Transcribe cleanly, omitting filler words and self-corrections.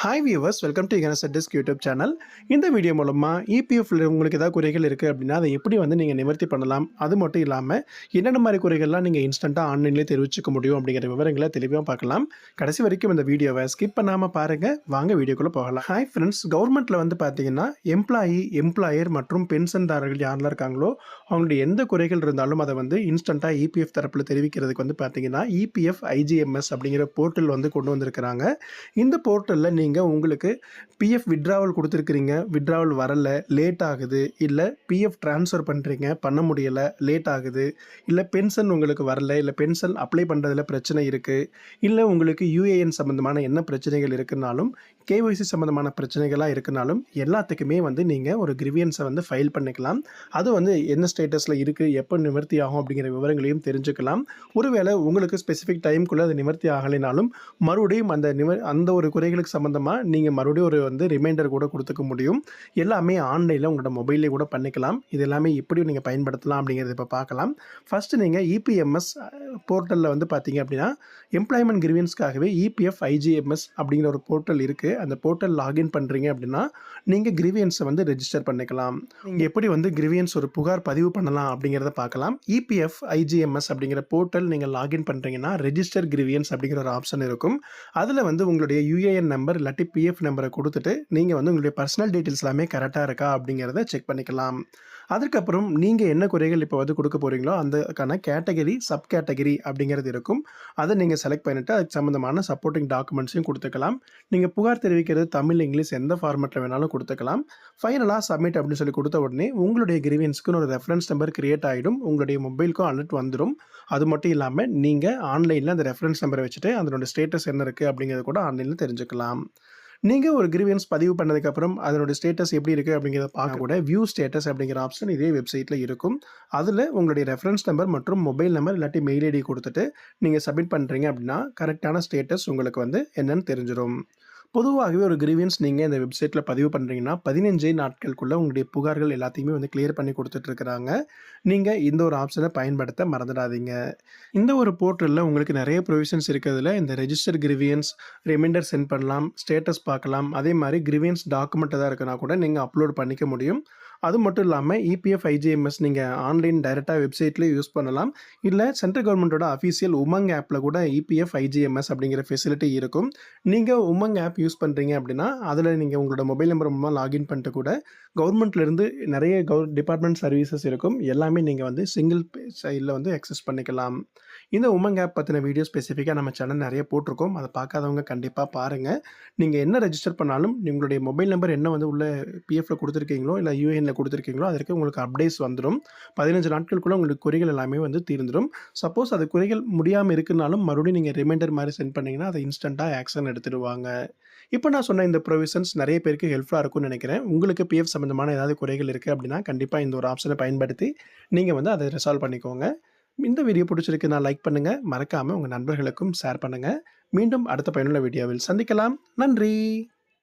Hi viewers, welcome to எகனஸ் desk YouTube channel. இந்த video மூலமாக இபிஎஃப்ல உங்களுக்கு ஏதாவது குறைகள் இருக்குது அப்படின்னா அதை எப்படி நீங்கள் நிவர்த்தி பண்ணலாம், அது மட்டும் இல்லாமல் என்னென்ன மாதிரி குறைகள்லாம் நீங்கள் இன்ஸ்டண்ட்டாக ஆன்லைன்லேயே தெரிவிச்சுக்க முடியும் அப்படிங்கிற விவரங்களை தெளிவாக பார்க்கலாம். கடைசி வரைக்கும் இந்த வீடியோவை ஸ்கிப் பண்ணாமல் பாருங்கள். வாங்க வீடியோக்குள்ளே போகலாம். ஹாய் ஃப்ரெண்ட்ஸ், கவர்மெண்ட்டில் பார்த்தீங்கன்னா எம்ப்ளாயர் மற்றும் பென்ஷன்தாரர்கள் யாரெல்லாம் இருக்காங்களோ அவங்களுடைய எந்த குறைகள் இருந்தாலும் அதை இன்ஸ்டண்ட்டாக இபிஎஃப் தரப்பில் தெரிவிக்கிறதுக்கு பார்த்தீங்கன்னா இபிஎஃப் ஐஜிஎம்எஸ் அப்படிங்கிற போர்ட்டல் கொண்டு வந்திருக்கிறாங்க. இந்த போர்ட்டலில் நீங்கள் உங்களுக்கு பிஎஃப் வித்ட்ராவல் கொடுத்துருக்கிறீங்க, வித்ட்ராவல் வரலை, லேட் ஆகுது, இல்லை பிஎஃப் ட்ரான்ஸ்ஃபர் பண்ணுறீங்க, பண்ண முடியலை, லேட் ஆகுது, இல்லை பென்ஷன் உங்களுக்கு வரலை, இல்லை பென்ஷன் அப்ளை பண்ணுறதுல பிரச்சனை இருக்குது, இல்லை உங்களுக்கு யூஏஎன் சம்மந்தமான என்ன பிரச்சனைகள் இருக்குனாலும், கேஒய்சி சம்மந்தமான பிரச்சனைகளாக இருக்குனாலும் எல்லாத்துக்குமே நீங்கள் ஒரு கிரிவியன்ஸை ஃபைல் பண்ணிக்கலாம். அது என்ன ஸ்டேட்டஸில் இருக்குது, எப்போ நிவர்த்தி ஆகும் அப்படிங்கிற விவரங்களையும் தெரிஞ்சுக்கலாம். ஒருவேளை உங்களுக்கு ஸ்பெசிஃபிக் டைமுக்குள்ளே அது நிவர்த்தி ஆகலைனாலும் மறுபடியும் அந்த ஒரு குறைகளுக்கு சம்மந்தமாக நீங்கள் மறுபடியும் ஒரு ரிமைண்டர் கூட கொடுத்துக்க முடியும். எல்லாமே ஆன்லைனில் உங்களோட மொபைல்லே கூட பண்ணிக்கலாம். இது எல்லாமே எப்படி நீங்கள் பயன்படுத்தலாம் அப்படிங்கிறத இப்போ பார்க்கலாம். ஃபஸ்ட்டு நீங்கள் இபிஎம்எஸ் போர்ட்டலில் பார்த்தீங்க அப்படின்னா எம்ப்ளாய்மெண்ட் கிரிவியன்ஸ்க்காகவே இபிஎஃப் ஐஜிஎம்எஸ் அப்படிங்கிற ஒரு போர்ட்டல் இருக்குது. அந்த போர்ட்டல் லாகின் பண்ணுறீங்க அப்படின்னா நீங்கள் கிரிவியன்ஸை ரெஜிஸ்டர் பண்ணிக்கலாம். நீங்கள் எப்படி கிரிவியன்ஸ் ஒரு புகார் பதிவு பண்ணலாம் அப்படிங்கிறத பார்க்கலாம். இபிஎஃப் ஐஜிஎம்எஸ் அப்படிங்கிற போர்ட்டல் நீங்கள் லாகின் பண்ணுறீங்கன்னா ரெஜிஸ்டர் கிரிவியன்ஸ் அப்படிங்கிற ஒரு ஆப்ஷன் இருக்கும். அதில் உங்களுடைய யூஏஎன் நம்பர் இல்லாட்டி பிஎஃப் நம்பரை கொடுத்துட்டு நீங்கள் உங்களுடைய பர்சனல் டீட்டெயில்ஸ் எல்லாமே கரெக்டாக இருக்கா அப்படிங்கிறத செக் பண்ணிக்கலாம். அதுக்கப்புறம் நீங்கள் என்ன குறைகள் இப்போ கொடுக்க போகிறீங்களோ அதுக்கான கேட்டகரி, சப் கேட்டகரி அப்படிங்கிறது இருக்கும். அதை நீங்கள் செலக்ட் பண்ணிவிட்டு அதுக்கு சம்மந்தமான சப்போர்ட்டிங் டாக்குமெண்ட்ஸையும் கொடுத்துக்கலாம். நீங்கள் புகார் தெரிவிக்கிறது தமிழ், இங்கிலீஷ் எந்த ஃபார்மேட்டில் வேணாலும் கொடுத்துக்கலாம். ஃபைனலாக சப்மிட் அப்படின்னு சொல்லி கொடுத்த உடனே உங்களுடைய கிரிவியன்ஸுக்குன்னு ஒரு ரெஃபரன்ஸ் நம்பர் கிரியேட் ஆகிடும். உங்களுடைய மொபைலுக்கும் அலர்ட் வந்துடும். அது மட்டும் இல்லாமல் நீங்கள் ஆன்லைனில் அந்த ரெஃபரன்ஸ் நம்பரை வச்சுட்டு அதனோட ஸ்டேட்டஸ் என்ன இருக்குது அப்படிங்கிறத கூட ஆன்லைனில் தெரிஞ்சுக்கலாம். நீங்கள் ஒரு கிரிவியன்ஸ் பதிவு பண்ணதுக்கப்புறம் அதனுடைய ஸ்டேட்டஸ் எப்படி இருக்குது அப்படிங்கிறத பார்க்க கூட வியூ ஸ்டேட்டஸ் அப்படிங்கிற ஆப்ஷன் இதே வெப்சைட்டில் இருக்கும். அதில் உங்களுடைய ரெஃபரன்ஸ் நம்பர் மற்றும் மொபைல் நம்பர் இல்லாட்டி மெயில் ஐடி கொடுத்துட்டு நீங்கள் சப்மிட் பண்ணுறீங்க அப்படின்னா கரெக்டான ஸ்டேட்டஸ் உங்களுக்கு என்னன்னு தெரிஞ்சிடும். பொதுவாகவே ஒரு கிரிவியன்ஸ் நீங்கள் இந்த வெப்சைட்டில் பதிவு பண்ணுறீங்கன்னா 15 நாட்களுக்குள்ளே உங்களுடைய புகார்கள் எல்லாத்தையுமே கிளியர் பண்ணி கொடுத்துட்ருக்குறாங்க. நீங்கள் இந்த ஒரு ஆப்ஷனை பயன்படுத்த மறந்துடாதீங்க. இந்த ஒரு போர்ட்டலில் உங்களுக்கு நிறைய ப்ரொவிஷன்ஸ் இருக்கிறதுல இந்த ரெஜிஸ்டர் கிரிவியன்ஸ், ரிமைண்டர் சென்ட் பண்ணலாம், ஸ்டேட்டஸ் பார்க்கலாம், அதே மாதிரி கிரிவியன்ஸ் டாக்குமெண்ட் தான் இருக்குன்னா கூட நீங்கள் அப்லோட் பண்ணிக்க முடியும். அது மட்டும் இல்லாமல் இபிஎஃப் ஐஜிஎம்எஸ் நீங்கள் ஆன்லைன் டைரெக்டாக வெப்சைட்லேயே யூஸ் பண்ணலாம். இல்லை சென்ட்ரல் கவர்மெண்ட்டோட அஃபீஷியல் உமங் ஆப்பில் கூட இபிஎஃப் ஐஜிஎம்எஸ் அப்படிங்கிற ஃபெசிலிட்டி இருக்கும். நீங்கள் உமங் ஆப் யூஸ் பண்ணுறீங்க அப்படின்னா அதில் நீங்கள் உங்களோட மொபைல் நம்பர் மூலமாக லாகின் பண்ணிட்டு கூட கவர்மெண்ட்லேருந்து நிறைய டிபார்ட்மெண்ட் சர்வீசஸ் இருக்கும். எல்லாமே நீங்கள் சிங்கிள் சைடில் அக்சஸ் பண்ணிக்கலாம். இந்த உமங் ஆப் பற்றின வீடியோ ஸ்பெசிஃபிக்காக நம்ம சேனல் நிறைய போட்டிருக்கோம். அதை பார்க்காதவங்க கண்டிப்பாக பாருங்கள். நீங்கள் என்ன ரெஜிஸ்டர் பண்ணாலும் உங்களுடைய மொபைல் நம்பர் என்ன உள்ள பிஎஃப்ல கொடுத்துருக்கீங்களோ இல்லை யூஏஎன்ல கொடுத்துருக்கீங்களோ அதற்கு உங்களுக்கு அப்டேட்ஸ் வந்துடும். 15 நாட்களுக்குள்ளே உங்களுக்கு குறைகள் எல்லாமே தீர்ந்துடும். சப்போஸ் அது குறைகள் முடியாமல் இருக்குனாலும் மறுபடியும் நீங்கள் ரிமைண்டர் மாதிரி சென்ட் பண்ணிங்கன்னா அதை இன்ஸ்டண்ட்டாக ஆக்ஷன் எடுத்துடுவாங்க. இப்போ நான் சொன்ன இந்த ப்ரொவிஷன்ஸ் நிறைய பேருக்கு ஹெல்ப்ஃபுல்லாக இருக்கும்னு நினைக்கிறேன். உங்களுக்கு பிஎஃப் சம்மந்தமான ஏதாவது குறைகள் இருக்குது அப்படின்னா கண்டிப்பாக இந்த ஒரு ஆப்ஷனை பயன்படுத்தி நீங்கள் அதை ரிசால்வ் பண்ணிக்கோங்க. இந்த வீடியோ பிடிச்சிருக்கு நான் லைக் பண்ணுங்கள், மறக்காமல் உங்கள் நண்பர்களுக்கும் ஷேர் பண்ணுங்கள். மீண்டும் அடுத்த பயனுள்ள வீடியோவில் சந்திக்கலாம். நன்றி.